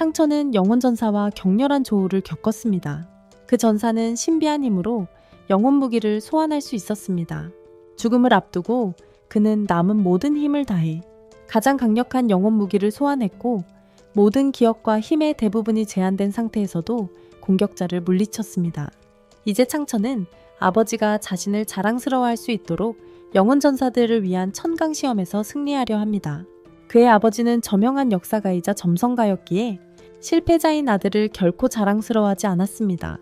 창천은 영혼전사와 격렬한 조우를 겪었습니다. 그 전사는 신비한 힘으로 영혼 무기를 소환할 수 있었습니다. 죽음을 앞두고 그는 남은 모든 힘을 다해 가장 강력한 영혼 무기를 소환했고 모든 기억과 힘의 대부분이 제한된 상태에서도 공격자를 물리쳤습니다. 이제 창천은 아버지가 자신을 자랑스러워할 수 있도록 영혼전사들을 위한 천강시험에서 승리하려 합니다. 그의 아버지는 저명한 역사가이자 점성가였기에 실패자인 아들을 결코 자랑스러워하지 않았습니다.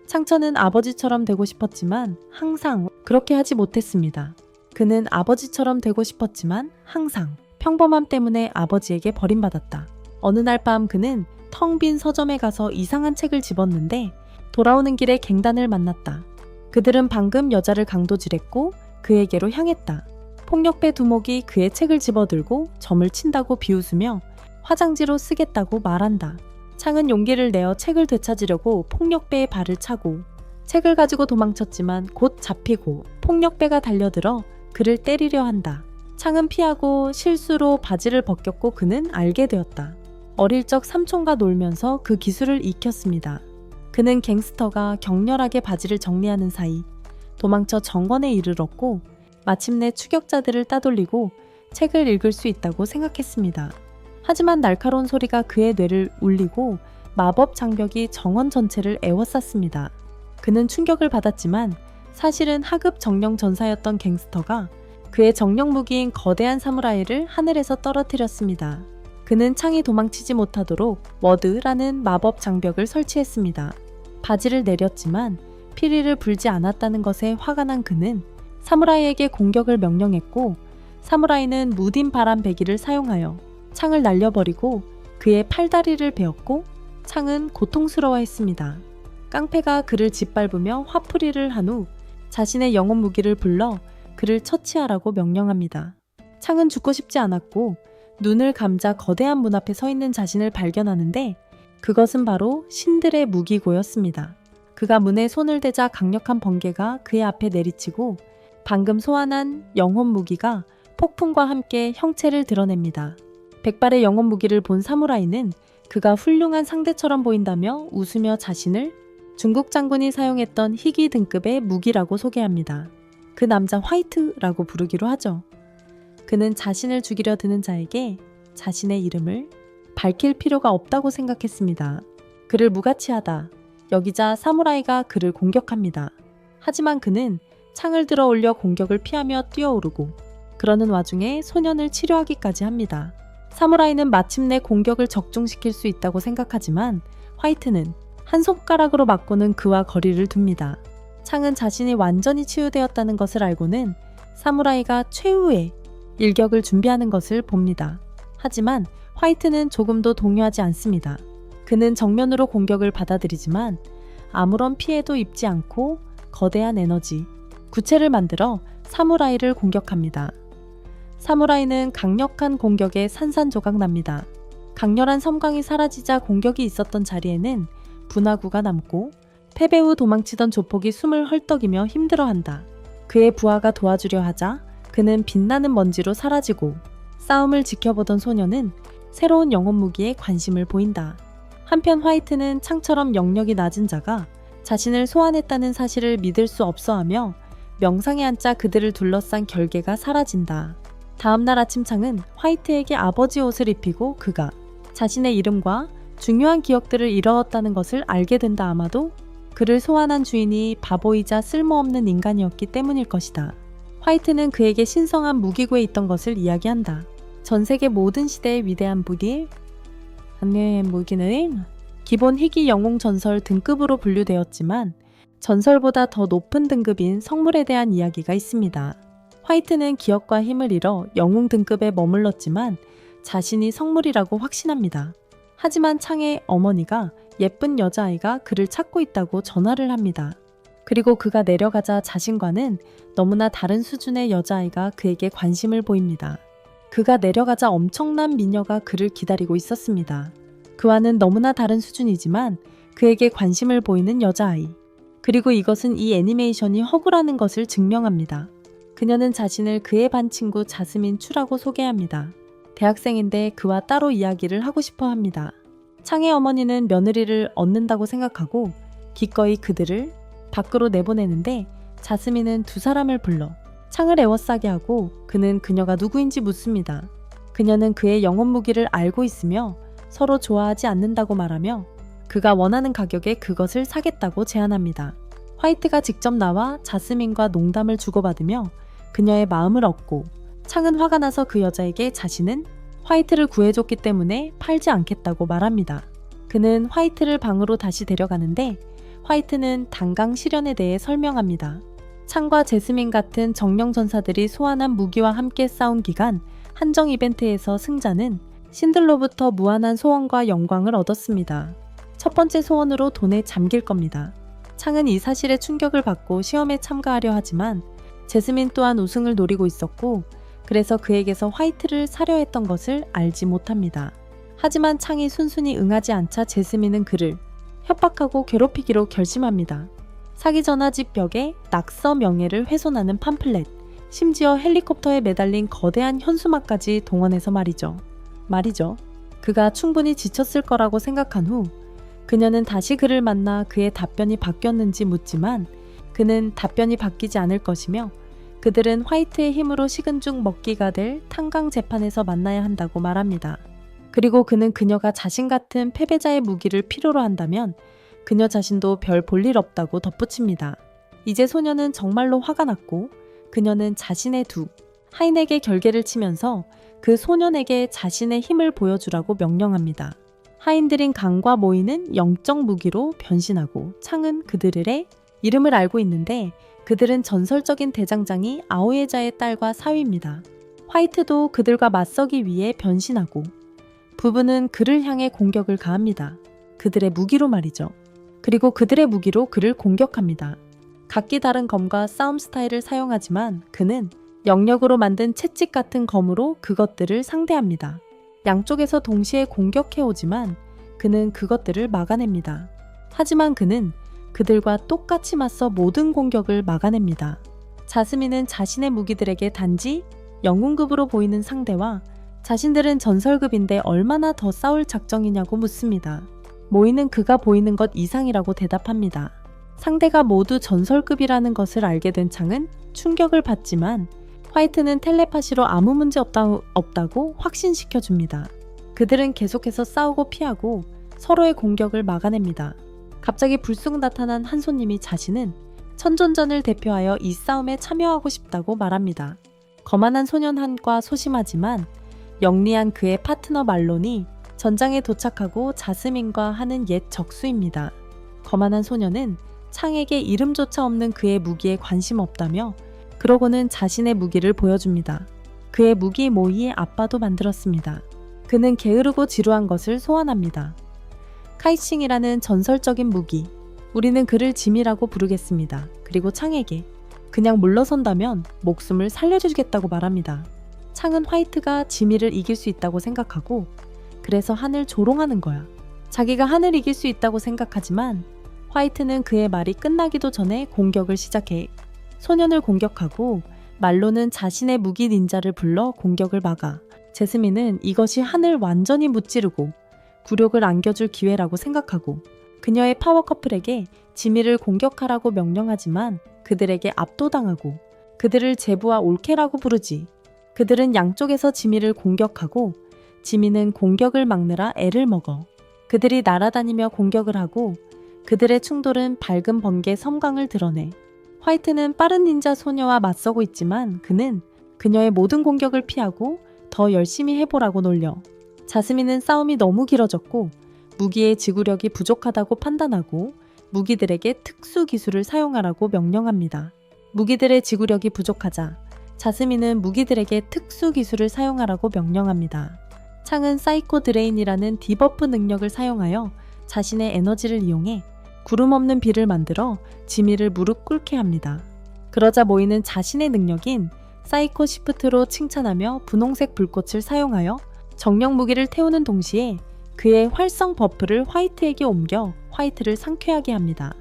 창천은 아버지처럼 되고 싶었지만 항상 그렇게 하지 못했습니다. 그는 아버지처럼 되고 싶었지만 항상 평범함 때문에 아버지에게 버림받았다. 어느 날 밤 그는 텅 빈 서점에 가서 이상한 책을 집었는데 돌아오는 길에 갱단을 만났다. 그들은 방금 여자를 강도질했고 그에게로 향했다. 폭력배 두목이 그의 책을 집어들고 점을 친다고 비웃으며 화장지로 쓰겠다고 말한다. 창은 용기를 내어 책을 되찾으려고 폭력배의 발을 차고 책을 가지고 도망쳤지만 곧 잡히고 폭력배가 달려들어 그를 때리려 한다. 창은 피하고 실수로 바지를 벗겼고 그는 알게 되었다. 어릴 적 삼촌과 놀면서 그 기술을 익혔습니다. 그는 갱스터가 격렬하게 바지를 정리하는 사이 도망쳐 정원에 이르렀고 마침내 추격자들을 따돌리고 책을 읽을 수 있다고 생각했습니다. 하지만 날카로운 소리가 그의 뇌를 울리고 마법 장벽이 정원 전체를 에워쌌습니다. 그는 충격을 받았지만 사실은 하급 정령 전사였던 갱스터가 그의 정령 무기인 거대한 사무라이를 하늘에서 떨어뜨렸습니다. 그는 창이 도망치지 못하도록 워드라는 마법 장벽을 설치했습니다. 바지를 내렸지만 피리를 불지 않았다는 것에 화가 난 그는 사무라이에게 공격을 명령했고 사무라이는 무딘 바람 배기를 사용하여 창을 날려버리고 그의 팔다리를 베었고 창은 고통스러워했습니다. 깡패가 그를 짓밟으며 화풀이를 한 후 자신의 영혼 무기를 불러 그를 처치하라고 명령합니다. 창은 죽고 싶지 않았고 눈을 감자 거대한 문 앞에 서 있는 자신을 발견하는데 그것은 바로 신들의 무기고였습니다. 그가 문에 손을 대자 강력한 번개가 그의 앞에 내리치고 방금 소환한 영혼 무기가 폭풍과 함께 형체를 드러냅니다. 백발의 영혼 무기를 본 사무라이는 그가 훌륭한 상대처럼 보인다며 웃으며 자신을 중국 장군이 사용했던 희귀 등급의 무기라고 소개합니다. 그 남자 화이트라고 부르기로 하죠. 그는 자신을 죽이려 드는 자에게 자신의 이름을 밝힐 필요가 없다고 생각했습니다. 그를 무가치하다 여기자 사무라이가 그를 공격합니다. 하지만 그는 창을 들어 올려 공격을 피하며 뛰어오르고 그러는 와중에 소년을 치료하기까지 합니다. 사무라이는 마침내 공격을 적중시킬 수 있다고 생각하지만 화이트는 한 손가락으로 맞고는 그와 거리를 둡니다. 창은 자신이 완전히 치유되었다는 것을 알고는 사무라이가 최후의 일격을 준비하는 것을 봅니다. 하지만 화이트는 조금도 동요하지 않습니다. 그는 정면으로 공격을 받아들이지만 아무런 피해도 입지 않고 거대한 에너지, 구체를 만들어 사무라이를 공격합니다. 사무라이는 강력한 공격에 산산조각 납니다. 강렬한 섬광이 사라지자 공격이 있었던 자리에는 분화구가 남고 패배 후 도망치던 조폭이 숨을 헐떡이며 힘들어한다. 그의 부하가 도와주려 하자 그는 빛나는 먼지로 사라지고 싸움을 지켜보던 소녀는 새로운 영혼 무기에 관심을 보인다. 한편 화이트는 창처럼 영역이 낮은 자가 자신을 소환했다는 사실을 믿을 수 없어하며 명상에 앉자 그들을 둘러싼 결계가 사라진다. 다음날 아침 창은 화이트에게 아버지 옷을 입히고 그가 자신의 이름과 중요한 기억들을 잃어왔다는 것을 알게 된다. 아마도 그를 소환한 주인이 바보이자 쓸모없는 인간이었기 때문일 것이다. 화이트는 그에게 신성한 무기고에 있던 것을 이야기한다. 전 세계 모든 시대의 위대한 무기, 한류의 무기는 기본 희귀 영웅 전설 등급으로 분류되었지만 전설보다 더 높은 등급인 성물에 대한 이야기가 있습니다. 화이트는 기억과 힘을 잃어 영웅 등급에 머물렀지만 자신이 성물이라고 확신합니다. 하지만 창의 어머니가 예쁜 여자아이가 그를 찾고 있다고 전화를 합니다. 그리고 그가 내려가자 자신과는 너무나 다른 수준의 여자아이가 그에게 관심을 보입니다. 그가 내려가자 엄청난 미녀가 그를 기다리고 있었습니다. 그와는 너무나 다른 수준이지만 그에게 관심을 보이는 여자아이. 그리고 이것은 이 애니메이션이 허구라는 것을 증명합니다. 그녀는 자신을 그의 반 친구 자스민 추라고 소개합니다. 대학생인데 그와 따로 이야기를 하고 싶어 합니다. 창의 어머니는 며느리를 얻는다고 생각하고 기꺼이 그들을 밖으로 내보내는데 자스민은 두 사람을 불러 창을 에워싸게 하고 그는 그녀가 누구인지 묻습니다. 그녀는 그의 영혼 무기를 알고 있으며 서로 좋아하지 않는다고 말하며 그가 원하는 가격에 그것을 사겠다고 제안합니다. 화이트가 직접 나와 자스민과 농담을 주고받으며 그녀의 마음을 얻고 창은 화가 나서 그 여자에게 자신은 화이트를 구해줬기 때문에 팔지 않겠다고 말합니다. 그는 화이트를 방으로 다시 데려가는데 화이트는 단강 실현에 대해 설명합니다. 창과 제스민 같은 정령 전사들이 소환한 무기와 함께 싸운 기간 한정 이벤트에서 승자는 신들로부터 무한한 소원과 영광을 얻었습니다. 첫 번째 소원으로 돈에 잠길 겁니다. 창은 이 사실에 충격을 받고 시험에 참가하려 하지만 제스민 또한 우승을 노리고 있었고 그래서 그에게서 화이트를 사려 했던 것을 알지 못합니다. 하지만 창이 순순히 응하지 않자 제스민은 그를 협박하고 괴롭히기로 결심합니다. 사기 전화집 벽에 낙서 명예를 훼손하는 팜플렛, 심지어 헬리콥터에 매달린 거대한 현수막까지 동원해서 말이죠. 그가 충분히 지쳤을 거라고 생각한 후 그녀는 다시 그를 만나 그의 답변이 바뀌었는지 묻지만 그는 답변이 바뀌지 않을 것이며 그들은 화이트의 힘으로 식은 죽 먹기가 될 탄강 재판에서 만나야 한다고 말합니다. 그리고 그는 그녀가 자신 같은 패배자의 무기를 필요로 한다면 그녀 자신도 별 볼 일 없다고 덧붙입니다. 이제 소녀는 정말로 화가 났고 그녀는 자신의 두 하인에게 결계를 치면서 그 소년에게 자신의 힘을 보여주라고 명령합니다. 하인들인 강과 모이는 영적 무기로 변신하고 창은 그들의 이름을 알고 있는데 그들은 전설적인 대장장이 아오예자의 딸과 사위입니다. 화이트도 그들과 맞서기 위해 변신하고 부부는 그를 향해 공격을 가합니다. 그들의 무기로 말이죠. 그리고 그들의 무기로 그를 공격합니다. 각기 다른 검과 싸움 스타일을 사용하지만 그는 영역으로 만든 채찍 같은 검으로 그것들을 상대합니다. 양쪽에서 동시에 공격해오지만 그는 그것들을 막아냅니다. 하지만 그는 그들과 똑같이 맞서 모든 공격을 막아냅니다. 자스민은 자신의 무기들에게 단지 영웅급으로 보이는 상대와 자신들은 전설급인데 얼마나 더 싸울 작정이냐고 묻습니다. 모이는 그가 보이는 것 이상이라고 대답합니다. 상대가 모두 전설급이라는 것을 알게 된 창은 충격을 받지만 화이트는 텔레파시로 아무 문제 없다고 확신시켜줍니다. 그들은 계속해서 싸우고 피하고 서로의 공격을 막아냅니다. 갑자기 불쑥 나타난 한 손님이 자신은 천존전을 대표하여 이 싸움에 참여하고 싶다고 말합니다. 거만한 소년 한과 소심하지만 영리한 그의 파트너 말론이 전장에 도착하고 자스민과 하는 옛 적수입니다. 거만한 소년은 창에게 이름조차 없는 그의 무기에 관심 없다며 그러고는 자신의 무기를 보여줍니다. 그의 무기 모이의 아빠도 만들었습니다. 그는 게으르고 지루한 것을 소환합니다. 카이칭이라는 전설적인 무기. 우리는 그를 짐이라고 부르겠습니다. 그리고 창에게 그냥 물러선다면 목숨을 살려주겠다고 말합니다. 창은 화이트가 지미를 이길 수 있다고 생각하고 그래서 한을 조롱하는 거야. 자기가 한을 이길 수 있다고 생각하지만 화이트는 그의 말이 끝나기도 전에 공격을 시작해 소년을 공격하고 말로는 자신의 무기 닌자를 불러 공격을 막아 제스민은 이것이 한을 완전히 무찌르고 굴욕을 안겨줄 기회라고 생각하고 그녀의 파워 커플에게 지미를 공격하라고 명령하지만 그들에게 압도당하고 그들을 제부와 올케라고 부르지. 그들은 양쪽에서 지미를 공격하고 지미는 공격을 막느라 애를 먹어. 그들이 날아다니며 공격을 하고 그들의 충돌은 밝은 번개 섬광을 드러내. 화이트는 빠른 닌자 소녀와 맞서고 있지만 그는 그녀의 모든 공격을 피하고 더 열심히 해보라고 놀려. 자스민은 싸움이 너무 길어졌고 무기의 지구력이 부족하다고 판단하고 무기들에게 특수 기술을 사용하라고 명령합니다. 무기들의 지구력이 부족하자 자스민은 무기들에게 특수 기술을 사용하라고 명령합니다. 창은 사이코 드레인이라는 디버프 능력을 사용하여 자신의 에너지를 이용해 구름 없는 비를 만들어 지미를 무릎 꿇게 합니다. 그러자 모이는 자신의 능력인 사이코 시프트로 칭찬하며 분홍색 불꽃을 사용하여 정령 무기를 태우는 동시에 그의 활성 버프를 화이트에게 옮겨 화이트를 상쾌하게 합니다.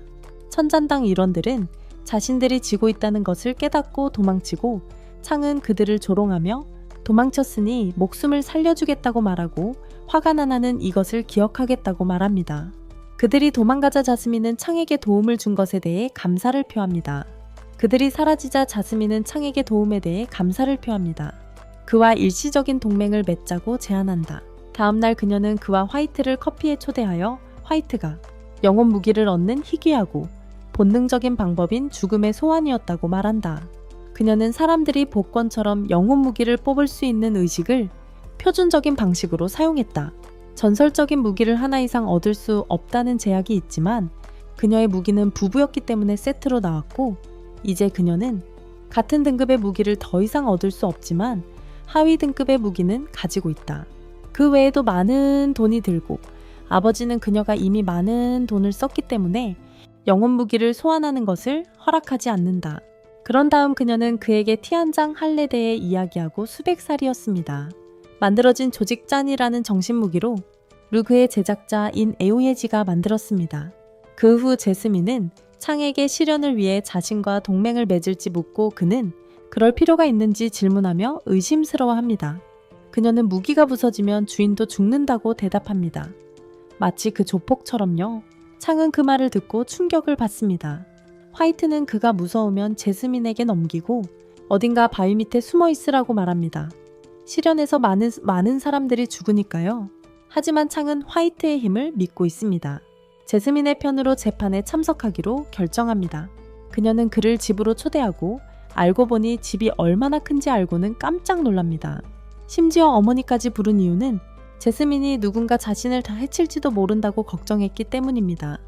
천잔당 일원들은 자신들이 지고 있다는 것을 깨닫고 도망치고 창은 그들을 조롱하며 도망쳤으니 목숨을 살려주겠다고 말하고 화가 난 아는 이것을 기억하겠다고 말합니다. 그들이 도망가자 자스민은 창에게 도움을 준 것에 대해 감사를 표합니다. 그들이 사라지자 자스민은 창에게 도움에 대해 감사를 표합니다. 그와 일시적인 동맹을 맺자고 제안한다. 다음날 그녀는 그와 화이트를 커피에 초대하여 화이트가 영혼 무기를 얻는 희귀하고 본능적인 방법인 죽음의 소환이었다고 말한다. 그녀는 사람들이 복권처럼 영혼 무기를 뽑을 수 있는 의식을 표준적인 방식으로 사용했다. 전설적인 무기를 하나 이상 얻을 수 없다는 제약이 있지만 그녀의 무기는 부부였기 때문에 세트로 나왔고, 이제 그녀는 같은 등급의 무기를 더 이상 얻을 수 없지만 하위 등급의 무기는 가지고 있다. 그 외에도 많은 돈이 들고, 아버지는 그녀가 이미 많은 돈을 썼기 때문에 영혼 무기를 소환하는 것을 허락하지 않는다. 그런 다음 그녀는 그에게 티 한 장 할래 대해 이야기하고 수백 살이었습니다. 만들어진 조직 짠이라는 정신무기로 루그의 제작자인 에오예지가 만들었습니다. 그 후 제스민은 창에게 실현을 위해 자신과 동맹을 맺을지 묻고 그는 그럴 필요가 있는지 질문하며 의심스러워합니다. 그녀는 무기가 부서지면 주인도 죽는다고 대답합니다. 마치 그 조폭처럼요. 창은 그 말을 듣고 충격을 받습니다. 화이트는 그가 무서우면 제스민에게 넘기고 어딘가 바위 밑에 숨어 있으라고 말합니다. 실현에서 많은 사람들이 죽으니까요. 하지만 창은 화이트의 힘을 믿고 있습니다. 제스민의 편으로 재판에 참석하기로 결정합니다. 그녀는 그를 집으로 초대하고 알고 보니 집이 얼마나 큰지 알고는 깜짝 놀랍니다. 심지어 어머니까지 부른 이유는 제스민이 누군가 자신을 다 해칠지도 모른다고 걱정했기 때문입니다.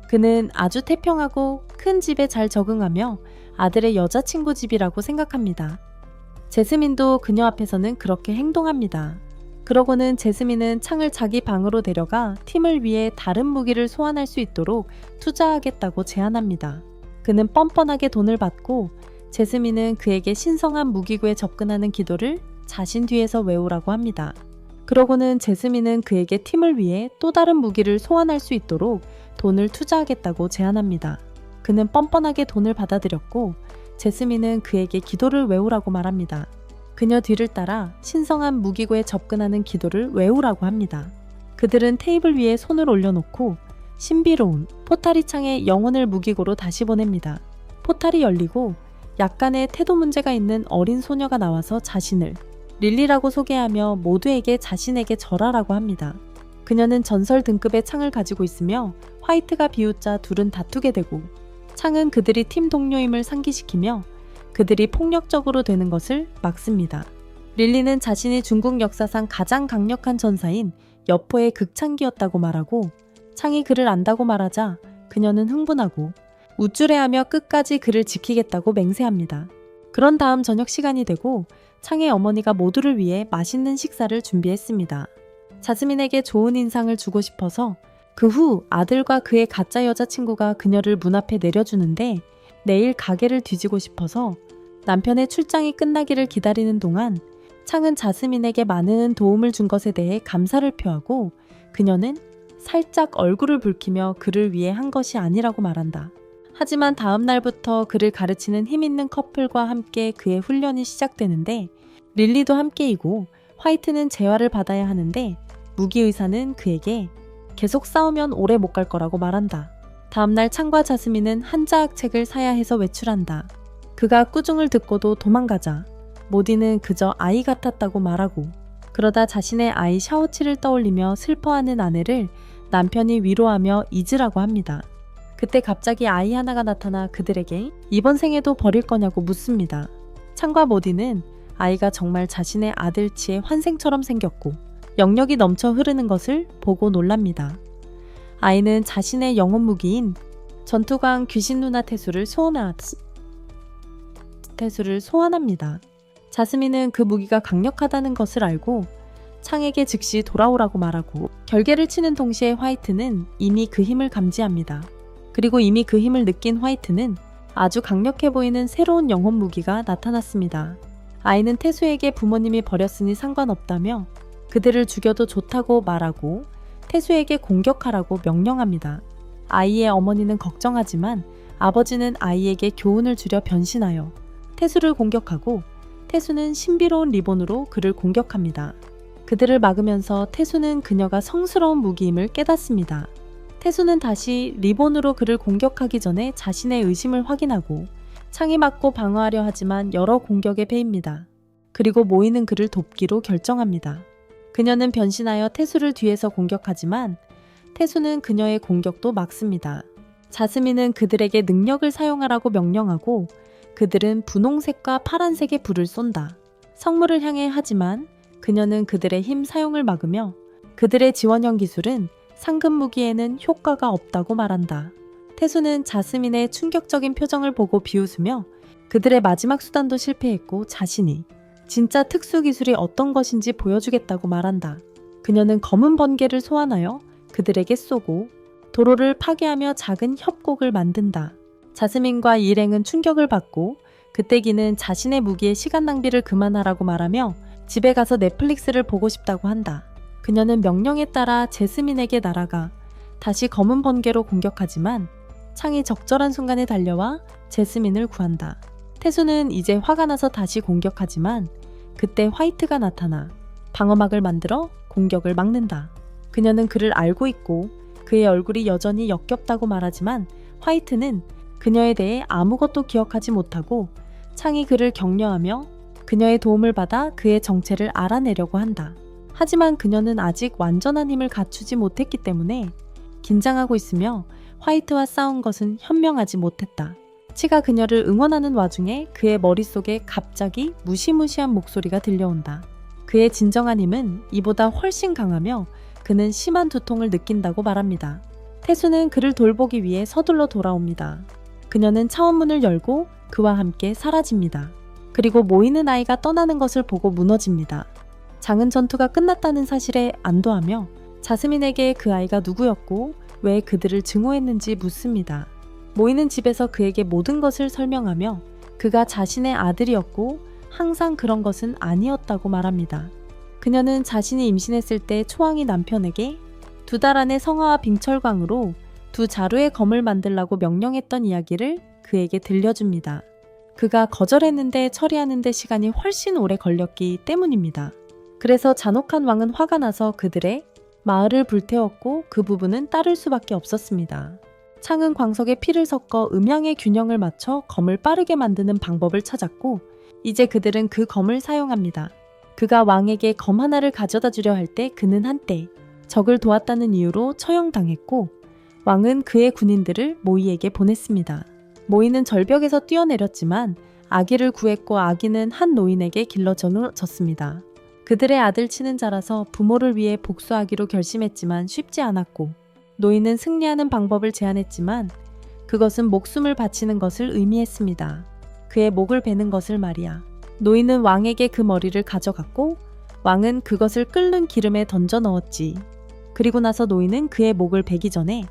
그는 아주 태평하고 큰 집에 잘 적응하며 아들의 여자친구 집이라고 생각합니다. 제스민도 그녀 앞에서는 그렇게 행동합니다. 그러고는 제스민은 창을 자기 방으로 데려가 팀을 위해 다른 무기를 소환할 수 있도록 투자하겠다고 제안합니다. 그는 뻔뻔하게 돈을 받고 제스민은 그에게 신성한 무기고에 접근하는 기도를 자신 뒤에서 외우라고 합니다. 그러고는 제스민은 그에게 팀을 위해 또 다른 무기를 소환할 수 있도록 돈을 투자하겠다고 제안합니다. 그는 뻔뻔하게 돈을 받아들였고 제스민은 그에게 기도를 외우라고 말합니다. 그녀 뒤를 따라 신성한 무기고에 접근하는 기도를 외우라고 합니다. 그들은 테이블 위에 손을 올려놓고 신비로운 포탈이 창에 영혼을 무기고로 다시 보냅니다. 포탈이 열리고 약간의 태도 문제가 있는 어린 소녀가 나와서 자신을 릴리라고 소개하며 모두에게 자신에게 절하라고 합니다. 그녀는 전설 등급의 창을 가지고 있으며 화이트가 비웃자 둘은 다투게 되고 창은 그들이 팀 동료임을 상기시키며 그들이 폭력적으로 되는 것을 막습니다. 릴리는 자신이 중국 역사상 가장 강력한 전사인 여포의 극창기였다고 말하고 창이 그를 안다고 말하자 그녀는 흥분하고 우쭐해하며 끝까지 그를 지키겠다고 맹세합니다. 그런 다음 저녁 시간이 되고 창의 어머니가 모두를 위해 맛있는 식사를 준비했습니다. 자스민에게 좋은 인상을 주고 싶어서 그 후 아들과 그의 가짜 여자친구가 그녀를 문 앞에 내려주는데 내일 가게를 뒤지고 싶어서 남편의 출장이 끝나기를 기다리는 동안 창은 자스민에게 많은 도움을 준 것에 대해 감사를 표하고 그녀는 살짝 얼굴을 붉히며 그를 위해 한 것이 아니라고 말한다. 하지만 다음 날부터 그를 가르치는 힘있는 커플과 함께 그의 훈련이 시작되는데 릴리도 함께이고 화이트는 재활을 받아야 하는데 무기 의사는 그에게 계속 싸우면 오래 못 갈 거라고 말한다. 다음날 창과 자스민은 한자학 책을 사야 해서 외출한다. 그가 꾸중을 듣고도 도망가자 모디는 그저 아이 같았다고 말하고 그러다 자신의 아이 샤오치를 떠올리며 슬퍼하는 아내를 남편이 위로하며 잊으라고 합니다. 그때 갑자기 아이 하나가 나타나 그들에게 이번 생에도 버릴 거냐고 묻습니다. 창과 모디는 아이가 정말 자신의 아들치의 환생처럼 생겼고 영력이 넘쳐 흐르는 것을 보고 놀랍니다. 아이는 자신의 영혼 무기인 전투광 귀신 누나 태수를 소환합니다. 자스민은 그 무기가 강력하다는 것을 알고 창에게 즉시 돌아오라고 말하고 결계를 치는 동시에 화이트는 이미 그 힘을 감지합니다. 그리고 이미 그 힘을 느낀 화이트는 아주 강력해 보이는 새로운 영혼 무기가 나타났습니다. 아이는 태수에게 부모님이 버렸으니 상관없다며 그들을 죽여도 좋다고 말하고 태수에게 공격하라고 명령합니다. 아이의 어머니는 걱정하지만 아버지는 아이에게 교훈을 주려 변신하여 태수를 공격하고 태수는 신비로운 리본으로 그를 공격합니다. 그들을 막으면서 태수는 그녀가 성스러운 무기임을 깨닫습니다. 태수는 다시 리본으로 그를 공격하기 전에 자신의 의심을 확인하고 창이 맞고 방어하려 하지만 여러 공격에 패입니다. 그리고 모이는 그를 돕기로 결정합니다. 그녀는 변신하여 태수를 뒤에서 공격하지만 태수는 그녀의 공격도 막습니다. 자스민은 그들에게 능력을 사용하라고 명령하고 그들은 분홍색과 파란색의 불을 쏜다. 성물을 향해 하지만 그녀는 그들의 힘 사용을 막으며 그들의 지원형 기술은 상급 무기에는 효과가 없다고 말한다. 태수는 자스민의 충격적인 표정을 보고 비웃으며 그들의 마지막 수단도 실패했고 자신이 진짜 특수 기술이 어떤 것인지 보여주겠다고 말한다. 그녀는 검은 번개를 소환하여 그들에게 쏘고 도로를 파괴하며 작은 협곡을 만든다. 자스민과 일행은 충격을 받고 그때기는 자신의 무기에 시간 낭비를 그만하라고 말하며 집에 가서 넷플릭스를 보고 싶다고 한다. 그녀는 명령에 따라 제스민에게 날아가 다시 검은 번개로 공격하지만 창이 적절한 순간에 달려와 제스민을 구한다. 태수는 이제 화가 나서 다시 공격하지만 그때 화이트가 나타나 방어막을 만들어 공격을 막는다. 그녀는 그를 알고 있고 그의 얼굴이 여전히 역겹다고 말하지만 화이트는 그녀에 대해 아무것도 기억하지 못하고 창이 그를 격려하며 그녀의 도움을 받아 그의 정체를 알아내려고 한다. 하지만 그녀는 아직 완전한 힘을 갖추지 못했기 때문에 긴장하고 있으며 화이트와 싸운 것은 현명하지 못했다. 치가 그녀를 응원하는 와중에 그의 머릿속에 갑자기 무시무시한 목소리가 들려온다. 그의 진정한 힘은 이보다 훨씬 강하며 그는 심한 두통을 느낀다고 말합니다. 태수는 그를 돌보기 위해 서둘러 돌아옵니다. 그녀는 차원문을 열고 그와 함께 사라집니다. 그리고 모이는 아이가 떠나는 것을 보고 무너집니다. 장은 전투가 끝났다는 사실에 안도하며 자스민에게 그 아이가 누구였고 왜 그들을 증오했는지 묻습니다. 모이는 집에서 그에게 모든 것을 설명하며 그가 자신의 아들이었고 항상 그런 것은 아니었다고 말합니다. 그녀는 자신이 임신했을 때 초왕이 남편에게 2달 안에 성화와 빙철광으로 2자루의 검을 만들라고 명령했던 이야기를 그에게 들려줍니다. 그가 거절했는데 처리하는 데 시간이 훨씬 오래 걸렸기 때문입니다. 그래서 잔혹한 왕은 화가 나서 그들의 마을을 불태웠고 그 부부는 따를 수밖에 없었습니다. 창은 광석에 피를 섞어 음양의 균형을 맞춰 검을 빠르게 만드는 방법을 찾았고 이제 그들은 그 검을 사용합니다. 그가 왕에게 검 하나를 가져다 주려 할 때 그는 한때 적을 도왔다는 이유로 처형당했고 왕은 그의 군인들을 모이에게 보냈습니다. 모이는 절벽에서 뛰어내렸지만 아기를 구했고 아기는 한 노인에게 길러졌습니다. 그들의 아들 치는 자라서 부모를 위해 복수하기로 결심했지만 쉽지 않았고 노인은 승리하는 방법을 제안했지만 그것은 목숨을 바치는 것을 의미했습니다. 그의 목을 베는 것을 말이야. 노인은 왕에게 그 머리를 가져갔고 왕은 그것을 끓는 기름에 던져 넣었지. 그리고 나서 노인은 그의 목을 베기 전에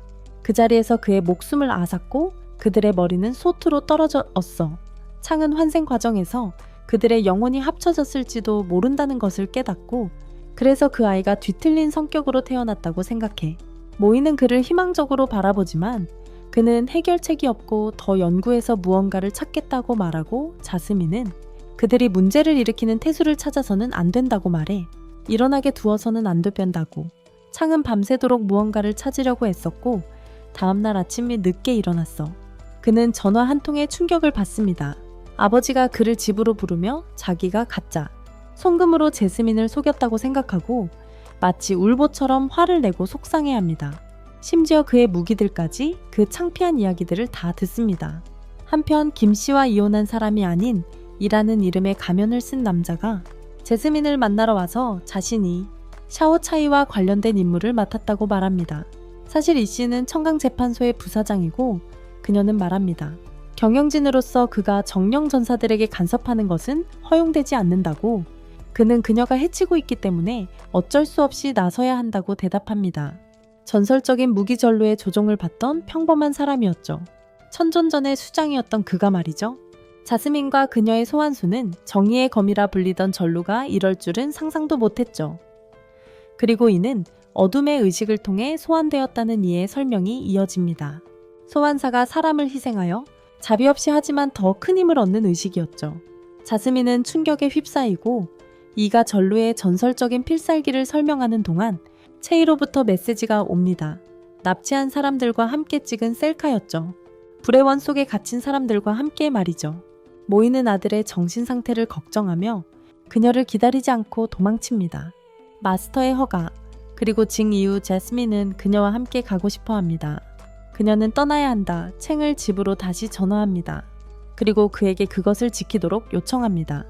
그 자리에서 그의 목숨을 앗았고 그들의 머리는 소투로 떨어졌어. 창은 환생 과정에서 그들의 영혼이 합쳐졌을지도 모른다는 것을 깨닫고 그래서 그 아이가 뒤틀린 성격으로 태어났다고 생각해. 모이는 그를 희망적으로 바라보지만 그는 해결책이 없고 더 연구해서 무언가를 찾겠다고 말하고 자스민은 그들이 문제를 일으키는 태수를 찾아서는 안 된다고 말해. 일어나게 두어서는 안 된다고. 창은 밤새도록 무언가를 찾으려고 애썼고 다음날 아침 늦게 일어났어. 그는 전화 한 통에 충격을 받습니다. 아버지가 그를 집으로 부르며 자기가 가짜 송금으로 제스민을 속였다고 생각하고 마치 울보처럼 화를 내고 속상해합니다. 심지어 그의 무기들까지 그 창피한 이야기들을 다 듣습니다. 한편 김씨와 이혼한 사람이 아닌 이라는 이름의 가면을 쓴 남자가 제스민을 만나러 와서 자신이 샤오차이와 관련된 임무를 맡았다고 말합니다. 사실 이 씨는 청강재판소의 부사장이고 그녀는 말합니다. 경영진으로서 그가 정령 전사들에게 간섭하는 것은 허용되지 않는다고. 그는 그녀가 해치고 있기 때문에 어쩔 수 없이 나서야 한다고 대답합니다. 전설적인 무기전루의 조종을 받던 평범한 사람이었죠. 천존전의 수장이었던 그가 말이죠. 자스민과 그녀의 소환수는 정의의 검이라 불리던 전루가 이럴 줄은 상상도 못했죠. 그리고 이는 어둠의 의식을 통해 소환되었다는 이의 설명이 이어집니다. 소환사가 사람을 희생하여 자비 없이 하지만 더 큰 힘을 얻는 의식이었죠. 자스민은 충격에 휩싸이고 이가 전루의 전설적인 필살기를 설명하는 동안 체이로부터 메시지가 옵니다. 납치한 사람들과 함께 찍은 셀카였죠. 불의 원 속에 갇힌 사람들과 함께 말이죠. 모이는 아들의 정신 상태를 걱정하며 그녀를 기다리지 않고 도망칩니다. 마스터의 허가, 그리고 징 이후 제스민은 그녀와 함께 가고 싶어 합니다. 그녀는 떠나야 한다. 챙을 집으로 다시 전화합니다. 그리고 그에게 그것을 지키도록 요청합니다.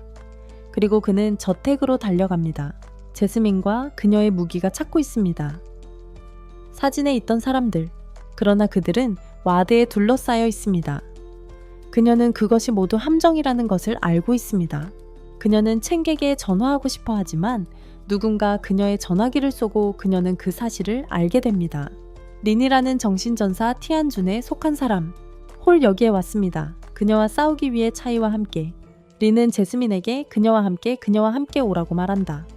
그리고 그는 저택으로 달려갑니다. 제스민과 그녀의 무기가 찾고 있습니다. 사진에 있던 사람들, 그러나 그들은 와드에 둘러싸여 있습니다. 그녀는 그것이 모두 함정이라는 것을 알고 있습니다. 그녀는 챙에게 전화하고 싶어 하지만 누군가 그녀의 전화기를 쏘고 그녀는 그 사실을 알게 됩니다. 린이라는 정신전사 티안준에 속한 사람, 홀 여기에 왔습니다. 그녀와 싸우기 위해 차이와 함께. 린은 제스민에게 그녀와 함께 오라고 말한다.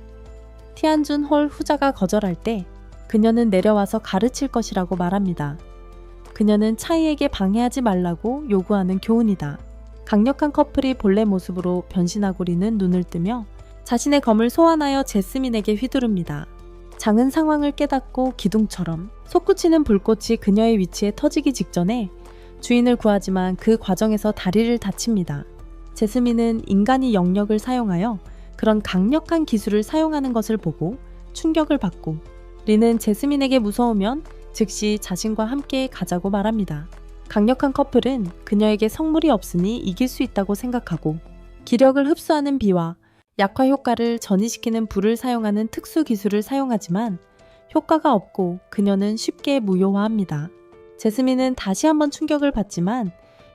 티안준 홀 후자가 거절할 때 그녀는 내려와서 가르칠 것이라고 말합니다. 그녀는 차이에게 방해하지 말라고 요구하는 교훈이다. 강력한 커플이 본래 모습으로 변신하고 린은 눈을 뜨며 자신의 검을 소환하여 제스민에게 휘두릅니다. 장은 상황을 깨닫고 기둥처럼 솟구치는 불꽃이 그녀의 위치에 터지기 직전에 주인을 구하지만 그 과정에서 다리를 다칩니다. 제스민은 인간이 영역을 사용하여 그런 강력한 기술을 사용하는 것을 보고 충격을 받고 린은 제스민에게 무서우면 즉시 자신과 함께 가자고 말합니다. 강력한 커플은 그녀에게 성물이 없으니 이길 수 있다고 생각하고 기력을 흡수하는 비와 약화 효과를 전이시키는 불을 사용하는 특수 기술을 사용하지만 효과가 없고 그녀는 쉽게 무효화합니다. 제스민은 다시 한번 충격을 받지만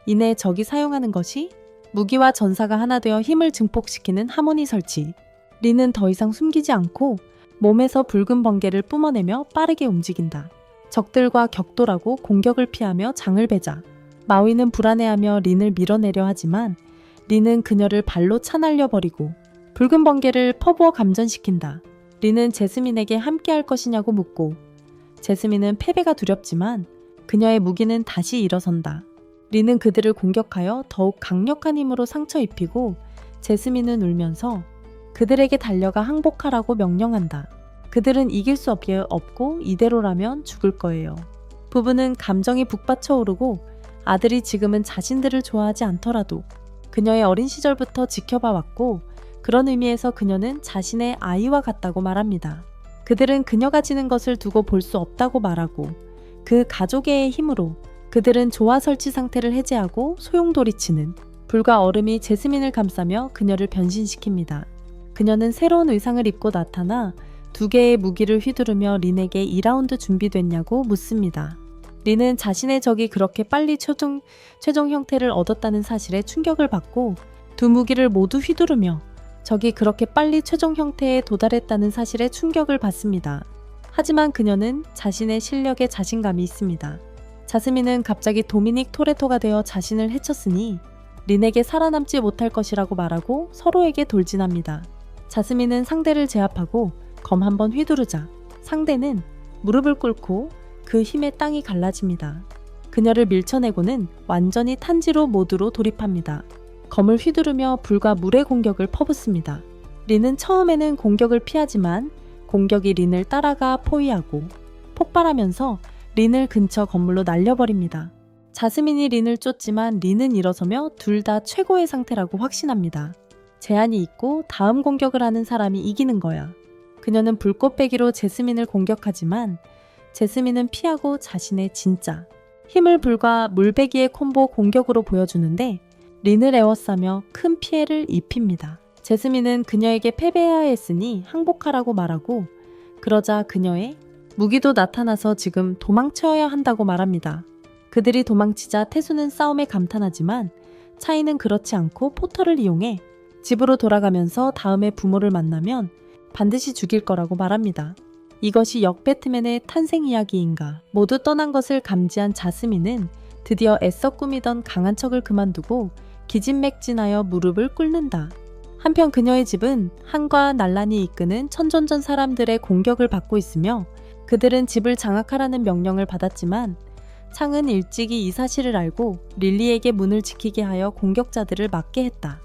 이내 적이 사용하는 것이 무기와 전사가 하나 되어 힘을 증폭시키는 하모니 설치. 린은 더 이상 숨기지 않고 몸에서 붉은 번개를 뿜어내며 빠르게 움직인다. 적들과 격돌하고 공격을 피하며 장을 베자. 마위는 불안해하며 린을 밀어내려 하지만 린은 그녀를 발로 차날려 버리고 붉은 번개를 퍼부어 감전시킨다. 린은 제스민에게 함께할 것이냐고 묻고 제스민은 패배가 두렵지만 그녀의 무기는 다시 일어선다. 린은 그들을 공격하여 더욱 강력한 힘으로 상처 입히고 제스민은 울면서 그들에게 달려가 항복하라고 명령한다. 그들은 이길 수 없고 이대로라면 죽을 거예요. 부부는 감정이 북받쳐 오르고 아들이 지금은 자신들을 좋아하지 않더라도 그녀의 어린 시절부터 지켜봐 왔고 그런 의미에서 그녀는 자신의 아이와 같다고 말합니다. 그들은 그녀가 지는 것을 두고 볼 수 없다고 말하고 그 가족의 힘으로 그들은 조화 설치 상태를 해제하고 소용돌이치는 불과 얼음이 제스민을 감싸며 그녀를 변신시킵니다. 그녀는 새로운 의상을 입고 나타나 두 개의 무기를 휘두르며 린에게 2라운드 준비됐냐고 묻습니다. 린은 자신의 적이 그렇게 빨리 최종 형태를 얻었다는 사실에 충격을 받고 두 무기를 모두 휘두르며 적이 그렇게 빨리 최종 형태에 도달했다는 사실에 충격을 받습니다. 하지만 그녀는 자신의 실력에 자신감이 있습니다. 자스민은 갑자기 도미닉 토레토가 되어 자신을 해쳤으니 린에게 살아남지 못할 것이라고 말하고 서로에게 돌진합니다. 자스민은 상대를 제압하고 검 한번 휘두르자 상대는 무릎을 꿇고 그 힘에 땅이 갈라집니다. 그녀를 밀쳐내고는 완전히 탄지로 모드로 돌입합니다. 검을 휘두르며 불과 물의 공격을 퍼붓습니다. 린은 처음에는 공격을 피하지만 공격이 린을 따라가 포위하고 폭발하면서 린을 근처 건물로 날려버립니다. 자스민이 린을 쫓지만 린은 일어서며 둘 다 최고의 상태라고 확신합니다. 제한이 있고 다음 공격을 하는 사람이 이기는 거야. 그녀는 불꽃배기로 제스민을 공격하지만 제스민은 피하고 자신의 진짜 힘을 불과 물배기의 콤보 공격으로 보여주는데 린을 에워싸며 큰 피해를 입힙니다. 제스민은 그녀에게 패배해야 했으니 항복하라고 말하고 그러자 그녀의 무기도 나타나서 지금 도망쳐야 한다고 말합니다. 그들이 도망치자 태수는 싸움에 감탄하지만 차이는 그렇지 않고 포털을 이용해 집으로 돌아가면서 다음에 부모를 만나면 반드시 죽일 거라고 말합니다. 이것이 역 배트맨의 탄생 이야기인가. 모두 떠난 것을 감지한 자스민은 드디어 애써 꾸미던 강한 척을 그만두고 기진맥진하여 무릎을 꿇는다. 한편 그녀의 집은 한과 날란이 이끄는 천존전 사람들의 공격을 받고 있으며 그들은 집을 장악하라는 명령을 받았지만 창은 일찍이 이 사실을 알고 릴리에게 문을 지키게 하여 공격자들을 막게 했다.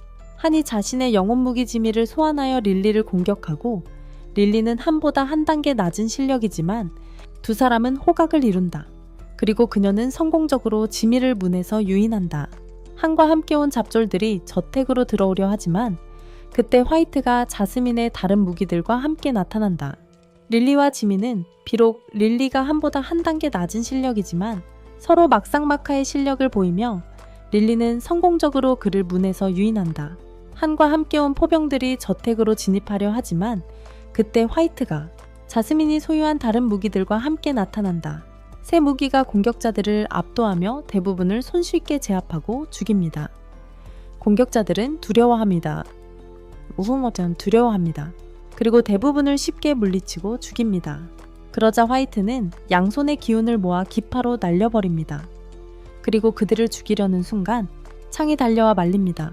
한이 자신의 영혼 무기 지미를 소환하여 릴리를 공격하고 릴리는 한보다 한 단계 낮은 실력이지만 두 사람은 호각을 이룬다. 그리고 그녀는 성공적으로 지미를 문에서 유인한다. 한과 함께 온 잡졸들이 저택으로 들어오려 하지만 그때 화이트가 자스민의 다른 무기들과 함께 나타난다. 릴리와 지미는 비록 릴리가 한보다 한 단계 낮은 실력이지만 서로 막상막하의 실력을 보이며 릴리는 성공적으로 그를 문에서 유인한다. 한과 함께 온 포병들이 저택으로 진입하려 하지만 그때 화이트가 자스민이 소유한 다른 무기들과 함께 나타난다. 새 무기가 공격자들을 압도하며 대부분을 손쉽게 제압하고 죽입니다. 공격자들은 두려워합니다. 두려워합니다. 그리고 대부분을 쉽게 물리치고 죽입니다. 그러자 화이트는 양손의 기운을 모아 기파로 날려버립니다. 그리고 그들을 죽이려는 순간 창이 달려와 말립니다.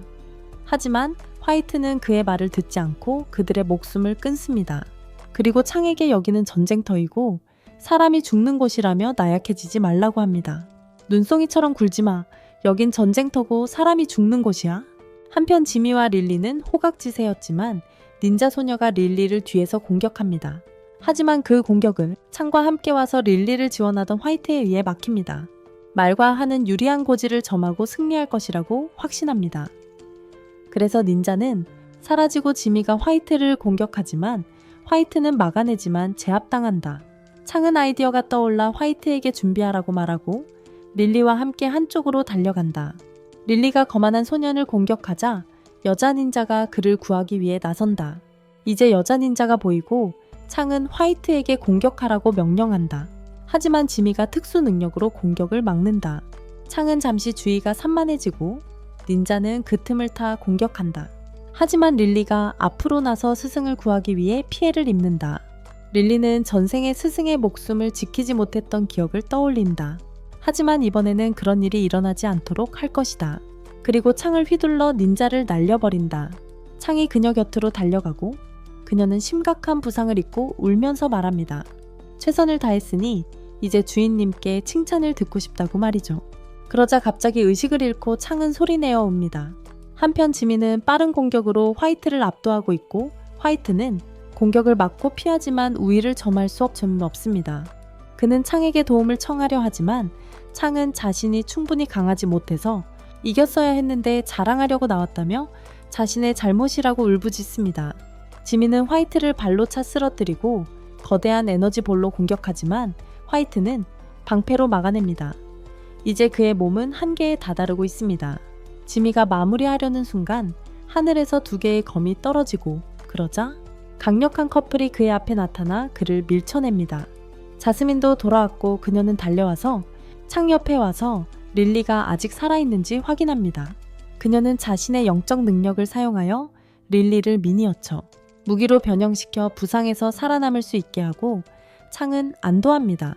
하지만 화이트는 그의 말을 듣지 않고 그들의 목숨을 끊습니다. 그리고 창에게 여기는 전쟁터이고 사람이 죽는 곳이라며 나약해지지 말라고 합니다. 눈송이처럼 굴지마. 여긴 전쟁터고 사람이 죽는 곳이야. 한편 지미와 릴리는 호각지세였지만 닌자 소녀가 릴리를 뒤에서 공격합니다. 하지만 그 공격은 창과 함께 와서 릴리를 지원하던 화이트에 의해 막힙니다. 말과 하는 유리한 고지를 점하고 승리할 것이라고 확신합니다. 그래서 닌자는 사라지고 지미가 화이트를 공격하지만 화이트는 막아내지만 제압당한다. 창은 아이디어가 떠올라 화이트에게 준비하라고 말하고 릴리와 함께 한쪽으로 달려간다. 릴리가 거만한 소년을 공격하자 여자 닌자가 그를 구하기 위해 나선다. 이제 여자 닌자가 보이고 창은 화이트에게 공격하라고 명령한다. 하지만 지미가 특수 능력으로 공격을 막는다. 창은 잠시 주의가 산만해지고 닌자는 그 틈을 타 공격한다. 하지만 릴리가 앞으로 나서 스승을 구하기 위해 피해를 입는다. 릴리는 전생에 스승의 목숨을 지키지 못했던 기억을 떠올린다. 하지만 이번에는 그런 일이 일어나지 않도록 할 것이다. 그리고 창을 휘둘러 닌자를 날려버린다. 창이 그녀 곁으로 달려가고 그녀는 심각한 부상을 입고 울면서 말합니다. 최선을 다했으니 이제 주인님께 칭찬을 듣고 싶다고 말이죠. 그러자 갑자기 의식을 잃고 창은 소리내어 옵니다. 한편 지미는 빠른 공격으로 화이트를 압도하고 있고 화이트는 공격을 막고 피하지만 우위를 점할 수 없습니다. 그는 창에게 도움을 청하려 하지만 창은 자신이 충분히 강하지 못해서 이겼어야 했는데 자랑하려고 나왔다며 자신의 잘못이라고 울부짖습니다. 지미는 화이트를 발로 차 쓰러뜨리고 거대한 에너지 볼로 공격하지만 화이트는 방패로 막아냅니다. 이제 그의 몸은 한계에 다다르고 있습니다. 지미가 마무리하려는 순간 하늘에서 두 개의 검이 떨어지고 그러자 강력한 커플이 그의 앞에 나타나 그를 밀쳐냅니다. 자스민도 돌아왔고 그녀는 달려와서 창 옆에 와서 릴리가 아직 살아있는지 확인합니다. 그녀는 자신의 영적 능력을 사용하여 릴리를 미니어처, 무기로 변형시켜 부상에서 살아남을 수 있게 하고 창은 안도합니다.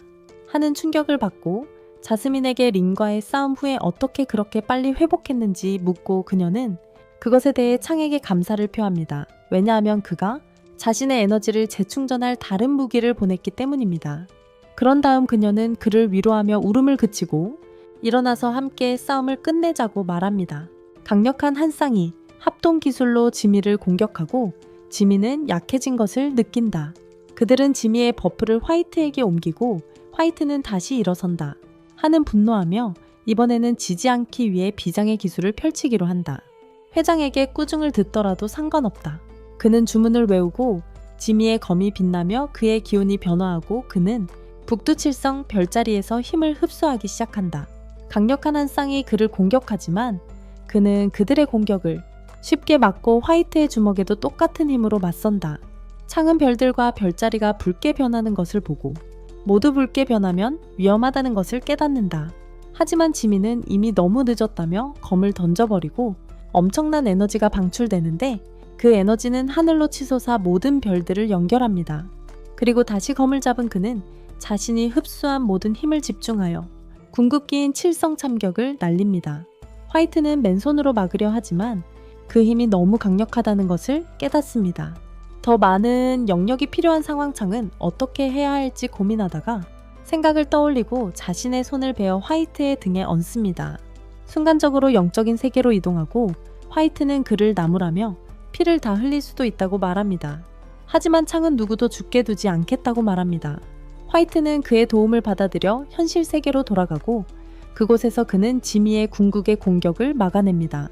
하는 충격을 받고 자스민에게 린과의 싸움 후에 어떻게 그렇게 빨리 회복했는지 묻고 그녀는 그것에 대해 창에게 감사를 표합니다. 왜냐하면 그가 자신의 에너지를 재충전할 다른 무기를 보냈기 때문입니다. 그런 다음 그녀는 그를 위로하며 울음을 그치고 일어나서 함께 싸움을 끝내자고 말합니다. 강력한 한 쌍이 합동 기술로 지미를 공격하고 지미는 약해진 것을 느낀다. 그들은 지미의 버프를 화이트에게 옮기고 화이트는 다시 일어선다. 하는 분노하며 이번에는 지지 않기 위해 비장의 기술을 펼치기로 한다. 회장에게 꾸중을 듣더라도 상관없다. 그는 주문을 외우고 지미의 검이 빛나며 그의 기운이 변화하고 그는 북두칠성 별자리에서 힘을 흡수하기 시작한다. 강력한 한 쌍이 그를 공격하지만 그는 그들의 공격을 쉽게 막고 화이트의 주먹에도 똑같은 힘으로 맞선다. 창은 별들과 별자리가 붉게 변하는 것을 보고 모두 붉게 변하면 위험하다는 것을 깨닫는다. 하지만 지미는 이미 너무 늦었다며 검을 던져버리고 엄청난 에너지가 방출되는데 그 에너지는 하늘로 치솟아 모든 별들을 연결합니다. 그리고 다시 검을 잡은 그는 자신이 흡수한 모든 힘을 집중하여 궁극기인 칠성 참격을 날립니다. 화이트는 맨손으로 막으려 하지만 그 힘이 너무 강력하다는 것을 깨닫습니다. 더 많은 영역이 필요한 상황창은 어떻게 해야 할지 고민하다가 생각을 떠올리고 자신의 손을 베어 화이트의 등에 얹습니다. 순간적으로 영적인 세계로 이동하고 화이트는 그를 나무라며 피를 다 흘릴 수도 있다고 말합니다. 하지만 창은 누구도 죽게 두지 않겠다고 말합니다. 화이트는 그의 도움을 받아들여 현실 세계로 돌아가고 그곳에서 그는 지미의 궁극의 공격을 막아냅니다.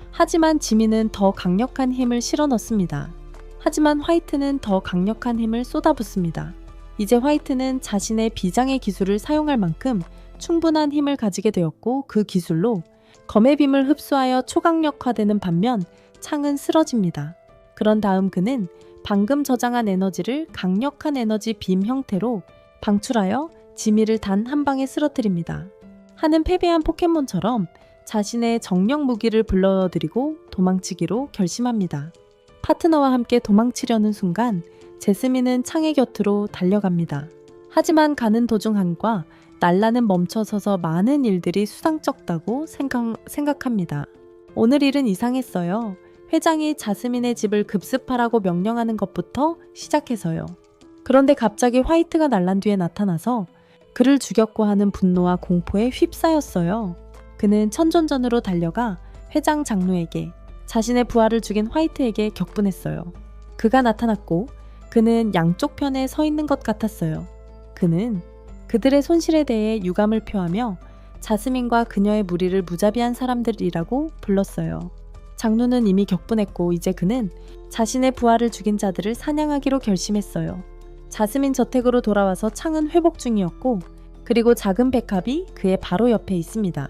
하지만 지미는 더 강력한 힘을 실어 넣습니다. 하지만 화이트는 더 강력한 힘을 쏟아붓습니다. 이제 화이트는 자신의 비장의 기술을 사용할 만큼 충분한 힘을 가지게 되었고 그 기술로 검의 빔을 흡수하여 초강력화되는 반면 창은 쓰러집니다. 그런 다음 그는 방금 저장한 에너지를 강력한 에너지 빔 형태로 방출하여 지미를 단 한 방에 쓰러뜨립니다. 하는 패배한 포켓몬처럼 자신의 정령 무기를 불러들이고 도망치기로 결심합니다. 파트너와 함께 도망치려는 순간 제스민은 창의 곁으로 달려갑니다. 하지만 가는 도중 한과 날라는 멈춰서서 많은 일들이 수상쩍다고 생각합니다. 오늘 일은 이상했어요. 회장이 자스민의 집을 급습하라고 명령하는 것부터 시작해서요. 그런데 갑자기 화이트가 날란 뒤에 나타나서 그를 죽였고 하는 분노와 공포에 휩싸였어요. 그는 천존전으로 달려가 회장 장로에게 자신의 부하를 죽인 화이트에게 격분했어요. 그가 나타났고 그는 양쪽 편에 서 있는 것 같았어요. 그는 그들의 손실에 대해 유감을 표하며 자스민과 그녀의 무리를 무자비한 사람들이라고 불렀어요. 장로는 이미 격분했고 이제 그는 자신의 부하를 죽인 자들을 사냥하기로 결심했어요. 자스민 저택으로 돌아와서 창은 회복 중이었고 그리고 작은 백합이 그의 바로 옆에 있습니다.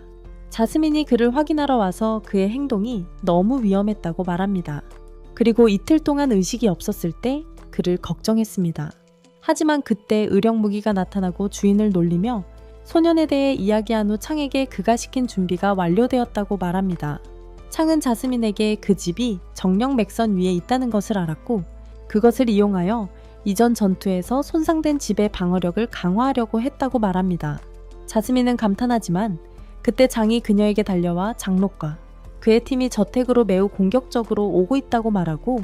자스민이 그를 확인하러 와서 그의 행동이 너무 위험했다고 말합니다. 그리고 이틀 동안 의식이 없었을 때 그를 걱정했습니다. 하지만 그때 의령 무기가 나타나고 주인을 놀리며 소년에 대해 이야기한 후 창에게 그가 시킨 준비가 완료되었다고 말합니다. 창은 자스민에게 그 집이 정령 맥선 위에 있다는 것을 알았고 그것을 이용하여 이전 전투에서 손상된 집의 방어력을 강화하려고 했다고 말합니다. 자스민은 감탄하지만 그때 장이 그녀에게 달려와 장록과 그의 팀이 저택으로 매우 공격적으로 오고 있다고 말하고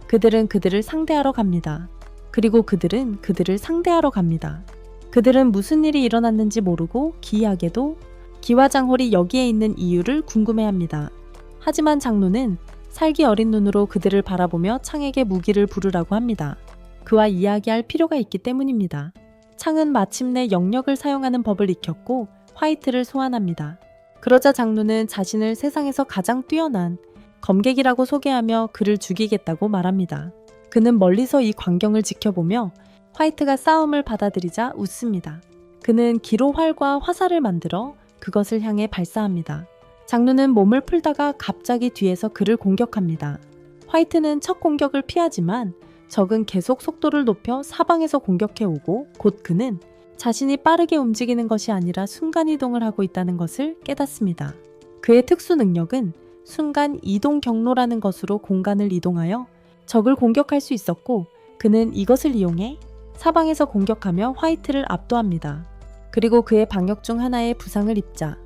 그들은 그들을 상대하러 갑니다. 그리고 그들은 그들을 상대하러 갑니다. 그들은 무슨 일이 일어났는지 모르고 기이하게도 기와장홀이 여기에 있는 이유를 궁금해합니다. 하지만 장로는 살기 어린 눈으로 그들을 바라보며 창에게 무기를 부르라고 합니다. 그와 이야기할 필요가 있기 때문입니다. 창은 마침내 영력을 사용하는 법을 익혔고 화이트를 소환합니다. 그러자 장로는 자신을 세상에서 가장 뛰어난 검객이라고 소개하며 그를 죽이겠다고 말합니다. 그는 멀리서 이 광경을 지켜보며 화이트가 싸움을 받아들이자 웃습니다. 그는 기로 활과 화살을 만들어 그것을 향해 발사합니다. 장로는 몸을 풀다가 갑자기 뒤에서 그를 공격합니다. 화이트는 첫 공격을 피하지만 적은 계속 속도를 높여 사방에서 공격해오고 곧 그는 자신이 빠르게 움직이는 것이 아니라 순간이동을 하고 있다는 것을 깨닫습니다. 그의 특수 능력은 순간 이동 경로라는 것으로 공간을 이동하여 적을 공격할 수 있었고 그는 이것을 이용해 사방에서 공격하며 화이트를 압도합니다. 그리고 그의 방역 중 하나에 부상을 입자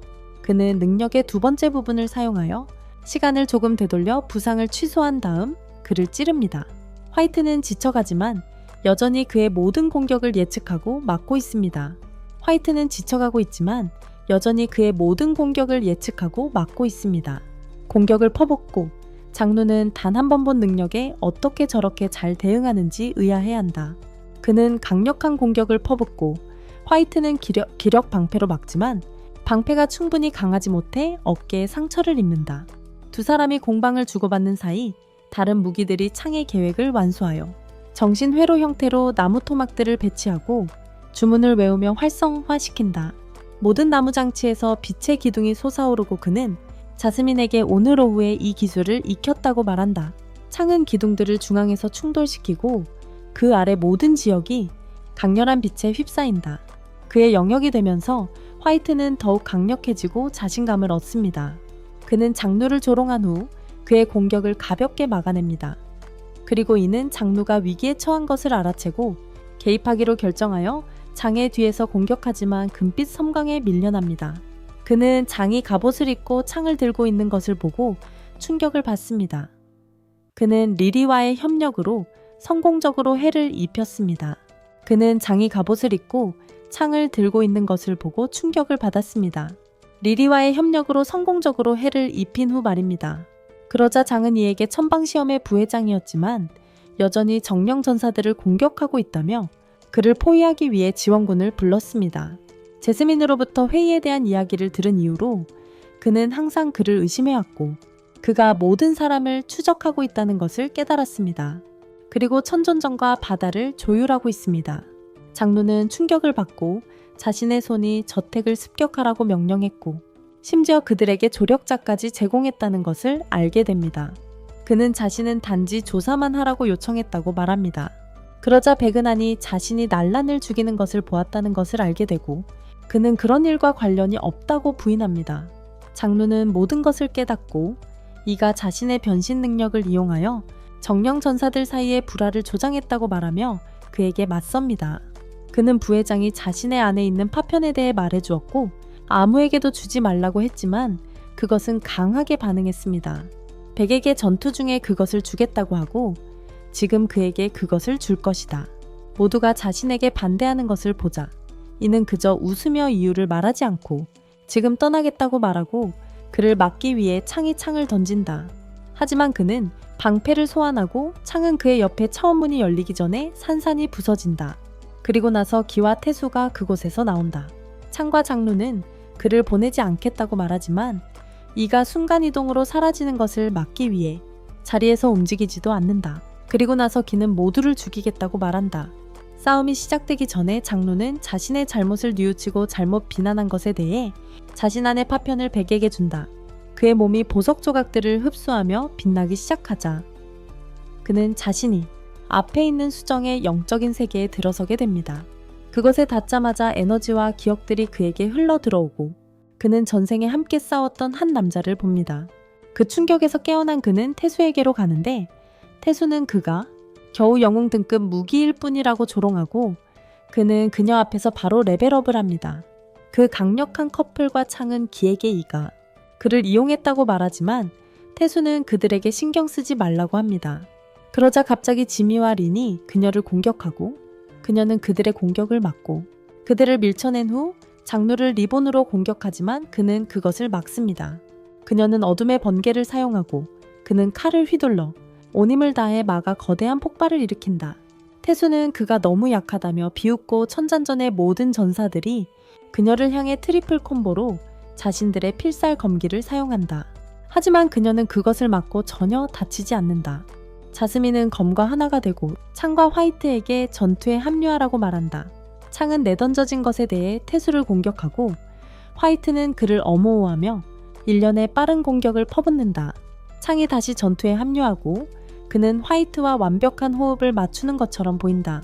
그는 능력의 두 번째 부분을 사용하여 시간을 조금 되돌려 부상을 취소한 다음 그를 찌릅니다. 화이트는 지쳐가지만 여전히 그의 모든 공격을 예측하고 막고 있습니다. 화이트는 지쳐가고 있지만 여전히 그의 모든 공격을 예측하고 막고 있습니다. 공격을 퍼붓고 장로는 단 한 번 본 능력에 어떻게 저렇게 잘 대응하는지 의아해한다. 그는 강력한 공격을 퍼붓고 화이트는 기력 방패로 막지만 방패가 충분히 강하지 못해 어깨에 상처를 입는다. 두 사람이 공방을 주고받는 사이 다른 무기들이 창의 계획을 완수하여 정신 회로 형태로 나무 토막들을 배치하고 주문을 외우며 활성화시킨다. 모든 나무 장치에서 빛의 기둥이 솟아오르고 그는 자스민에게 오늘 오후에 이 기술을 익혔다고 말한다. 창은 기둥들을 중앙에서 충돌시키고 그 아래 모든 지역이 강렬한 빛에 휩싸인다. 그의 영역이 되면서 화이트는 더욱 강력해지고 자신감을 얻습니다. 그는 장루를 조롱한 후 그의 공격을 가볍게 막아냅니다. 그리고 이는 장루가 위기에 처한 것을 알아채고 개입하기로 결정하여 장의 뒤에서 공격하지만 금빛 섬광에 밀려납니다. 그는 장이 갑옷을 입고 창을 들고 있는 것을 보고 충격을 받습니다. 그는 리리와의 협력으로 성공적으로 해를 입혔습니다. 그는 장이 갑옷을 입고 창을 들고 있는 것을 보고 충격을 받았습니다. 리리와의 협력으로 성공적으로 해를 입힌 후 말입니다. 그러자 장은 이에게 천방시험의 부회장이었지만 여전히 정령 전사들을 공격하고 있다며 그를 포위하기 위해 지원군을 불렀습니다. 제스민으로부터 회의에 대한 이야기를 들은 이후로 그는 항상 그를 의심해왔고 그가 모든 사람을 추적하고 있다는 것을 깨달았습니다. 그리고 천존정과 바다를 조율하고 있습니다. 장로는 충격을 받고 자신의 손이 저택을 습격하라고 명령했고 심지어 그들에게 조력자까지 제공했다는 것을 알게 됩니다. 그는 자신은 단지 조사만 하라고 요청했다고 말합니다. 그러자 백은한이 자신이 난란을 죽이는 것을 보았다는 것을 알게 되고 그는 그런 일과 관련이 없다고 부인합니다. 장로는 모든 것을 깨닫고 이가 자신의 변신 능력을 이용하여 정령 전사들 사이의 불화를 조장했다고 말하며 그에게 맞섭니다. 그는 부회장이 자신의 안에 있는 파편에 대해 말해주었고 아무에게도 주지 말라고 했지만 그것은 강하게 반응했습니다. 백에게 전투 중에 그것을 주겠다고 하고 지금 그에게 그것을 줄 것이다. 모두가 자신에게 반대하는 것을 보자 이는 그저 웃으며 이유를 말하지 않고 지금 떠나겠다고 말하고 그를 막기 위해 창이 창을 던진다. 하지만 그는 방패를 소환하고 창은 그의 옆에 차원문이 열리기 전에 산산이 부서진다. 그리고 나서 기와 태수가 그곳에서 나온다. 창과 장로는 그를 보내지 않겠다고 말하지만 이가 순간이동으로 사라지는 것을 막기 위해 자리에서 움직이지도 않는다. 그리고 나서 기는 모두를 죽이겠다고 말한다. 싸움이 시작되기 전에 장로는 자신의 잘못을 뉘우치고 잘못 비난한 것에 대해 자신 안의 파편을 백에게 준다. 그의 몸이 보석 조각들을 흡수하며 빛나기 시작하자 그는 자신이 앞에 있는 수정의 영적인 세계에 들어서게 됩니다. 그것에 닿자마자 에너지와 기억들이 그에게 흘러 들어오고 그는 전생에 함께 싸웠던 한 남자를 봅니다. 그 충격에서 깨어난 그는 태수에게로 가는데 태수는 그가 겨우 영웅 등급 무기일 뿐이라고 조롱하고 그는 그녀 앞에서 바로 레벨업을 합니다. 그 강력한 커플과 창은 기에게 이가 그를 이용했다고 말하지만 태수는 그들에게 신경 쓰지 말라고 합니다. 그러자 갑자기 지미와 린이 그녀를 공격하고 그녀는 그들의 공격을 막고 그들을 밀쳐낸 후 장로를 리본으로 공격하지만 그는 그것을 막습니다. 그녀는 어둠의 번개를 사용하고 그는 칼을 휘둘러 온 힘을 다해 막아 거대한 폭발을 일으킨다. 태수는 그가 너무 약하다며 비웃고 천잔전의 모든 전사들이 그녀를 향해 트리플 콤보로 자신들의 필살 검기를 사용한다. 하지만 그녀는 그것을 막고 전혀 다치지 않는다. 자스민은 검과 하나가 되고 창과 화이트에게 전투에 합류하라고 말한다. 창은 내던져진 것에 대해 태수를 공격하고 화이트는 그를 엄호하며 일련의 빠른 공격을 퍼붓는다. 창이 다시 전투에 합류하고 그는 화이트와 완벽한 호흡을 맞추는 것처럼 보인다.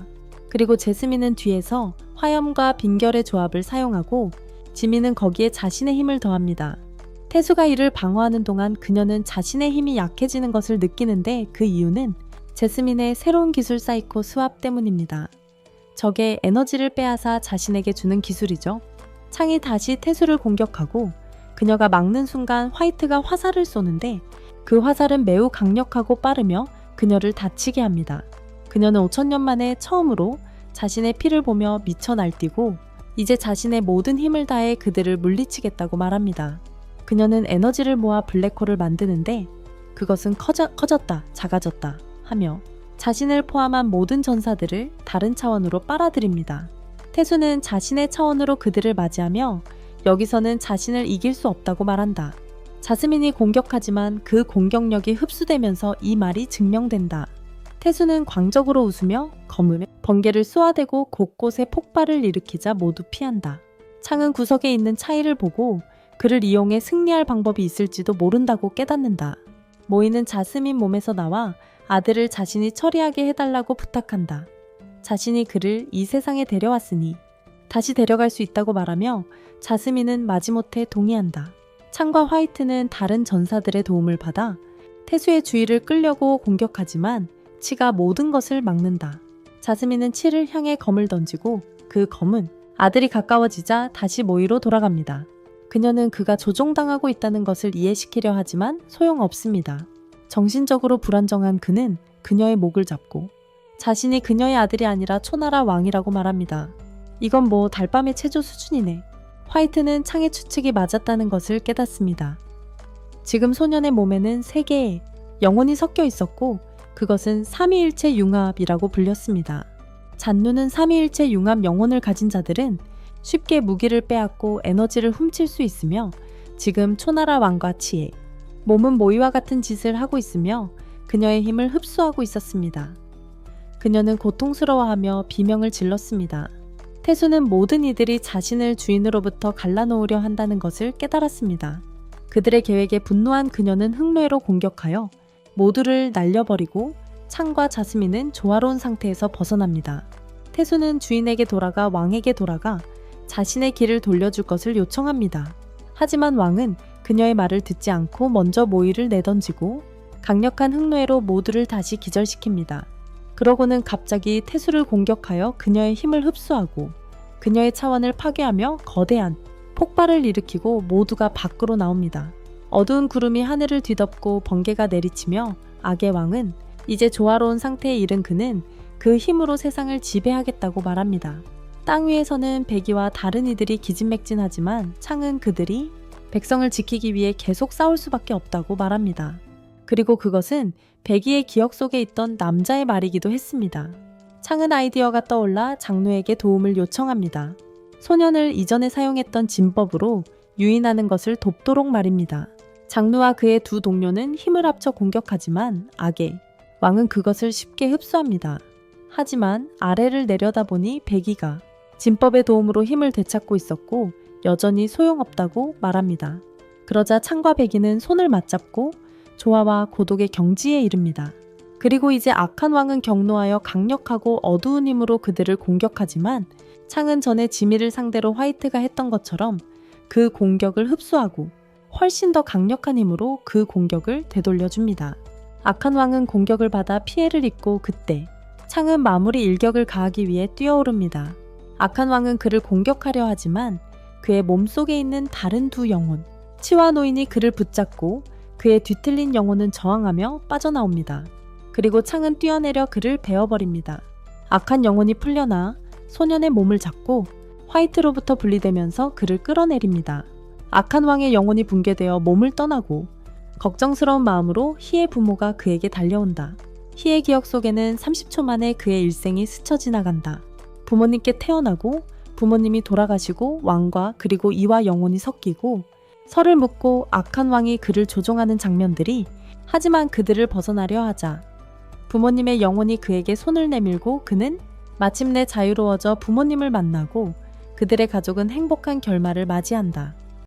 그리고 제스민은 뒤에서 화염과 빈결의 조합을 사용하고 지미는 거기에 자신의 힘을 더합니다. 태수가 이를 방어하는 동안 그녀는 자신의 힘이 약해지는 것을 느끼는데 그 이유는 제스민의 새로운 기술 사이코 스왑 때문입니다. 적의 에너지를 빼앗아 자신에게 주는 기술이죠. 창이 다시 태수를 공격하고 그녀가 막는 순간 화이트가 화살을 쏘는데 그 화살은 매우 강력하고 빠르며 그녀를 다치게 합니다. 그녀는 5000년 만에 처음으로 자신의 피를 보며 미쳐 날뛰고 이제 자신의 모든 힘을 다해 그들을 물리치겠다고 말합니다. 그녀는 에너지를 모아 블랙홀을 만드는데 그것은 커졌다, 작아졌다 하며 자신을 포함한 모든 전사들을 다른 차원으로 빨아들입니다. 태수는 자신의 차원으로 그들을 맞이하며 여기서는 자신을 이길 수 없다고 말한다. 자스민이 공격하지만 그 공격력이 흡수되면서 이 말이 증명된다. 태수는 광적으로 웃으며 검으로 번개를 쏘아대고 곳곳에 폭발을 일으키자 모두 피한다. 창은 구석에 있는 차이를 보고 그를 이용해 승리할 방법이 있을지도 모른다고 깨닫는다. 모이는 자스민 몸에서 나와 아들을 자신이 처리하게 해달라고 부탁한다. 자신이 그를 이 세상에 데려왔으니 다시 데려갈 수 있다고 말하며 자스민은 마지못해 동의한다. 창과 화이트는 다른 전사들의 도움을 받아 태수의 주의를 끌려고 공격하지만 치가 모든 것을 막는다. 자스민은 치를 향해 검을 던지고 그 검은 아들이 가까워지자 다시 모이로 돌아갑니다. 그녀는 그가 조종당하고 있다는 것을 이해시키려 하지만 소용없습니다. 정신적으로 불안정한 그는 그녀의 목을 잡고 자신이 그녀의 아들이 아니라 초나라 왕이라고 말합니다. 이건 뭐 달밤의 체조 수준이네. 화이트는 창의 추측이 맞았다는 것을 깨닫습니다. 지금 소년의 몸에는 3개의 영혼이 섞여 있었고 그것은 삼위일체 융합이라고 불렸습니다. 잔누는 삼위일체 융합 영혼을 가진 자들은 쉽게 무기를 빼앗고 에너지를 훔칠 수 있으며 지금 초나라 왕과 치에 몸은 모이와 같은 짓을 하고 있으며 그녀의 힘을 흡수하고 있었습니다. 그녀는 고통스러워하며 비명을 질렀습니다. 태수는 모든 이들이 자신을 주인으로부터 갈라놓으려 한다는 것을 깨달았습니다. 그들의 계획에 분노한 그녀는 흑뇌로 공격하여 모두를 날려버리고 창과 자스민은 조화로운 상태에서 벗어납니다. 태수는 주인에게 돌아가 왕에게 돌아가 자신의 길을 돌려줄 것을 요청합니다. 하지만 왕은 그녀의 말을 듣지 않고 먼저 모이를 내던지고 강력한 흑뇌로 모두를 다시 기절시킵니다. 그러고는 갑자기 태수를 공격하여 그녀의 힘을 흡수하고 그녀의 차원을 파괴하며 거대한 폭발을 일으키고 모두가 밖으로 나옵니다. 어두운 구름이 하늘을 뒤덮고 번개가 내리치며 악의 왕은 이제 조화로운 상태에 이른 그는 그 힘으로 세상을 지배하겠다고 말합니다. 땅 위에서는 백이와 다른 이들이 기진맥진하지만 창은 그들이 백성을 지키기 위해 계속 싸울 수밖에 없다고 말합니다. 그리고 그것은 백이의 기억 속에 있던 남자의 말이기도 했습니다. 창은 아이디어가 떠올라 장누에게 도움을 요청합니다. 소년을 이전에 사용했던 진법으로 유인하는 것을 돕도록 말입니다. 장누와 그의 2 동료는 힘을 합쳐 공격하지만 악의 왕은 그것을 쉽게 흡수합니다. 하지만 아래를 내려다보니 백이가 진법의 도움으로 힘을 되찾고 있었고 여전히 소용없다고 말합니다. 그러자 창과 백이는 손을 맞잡고 조화와 고독의 경지에 이릅니다. 그리고 이제 악한 왕은 격노하여 강력하고 어두운 힘으로 그들을 공격하지만 창은 전에 지미를 상대로 화이트가 했던 것처럼 그 공격을 흡수하고 훨씬 더 강력한 힘으로 그 공격을 되돌려줍니다. 악한 왕은 공격을 받아 피해를 입고 그때 창은 마무리 일격을 가하기 위해 뛰어오릅니다. 악한 왕은 그를 공격하려 하지만 그의 몸속에 있는 다른 2 영혼, 치와 노인이 그를 붙잡고 그의 뒤틀린 영혼은 저항하며 빠져나옵니다. 그리고 창은 뛰어내려 그를 베어버립니다. 악한 영혼이 풀려나 소년의 몸을 잡고 화이트로부터 분리되면서 그를 끌어내립니다. 악한 왕의 영혼이 붕괴되어 몸을 떠나고 걱정스러운 마음으로 희의 부모가 그에게 달려온다. 희의 기억 속에는 30초 만에 그의 일생이 스쳐 지나간다. 부모님께 태어나고 부모님이 돌아가시고 왕과 그리고 이와 영혼이 섞이고 설을 묶고 악한 왕이 그를 조종하는 장면들이 하지만 그들을 벗어나려 하자 부모님의 영혼이 그에게 손을 내밀고 그는 마침내 자유로워져 부모님을 만나고 그들의 가족은 행복한 결말을 맞이한다.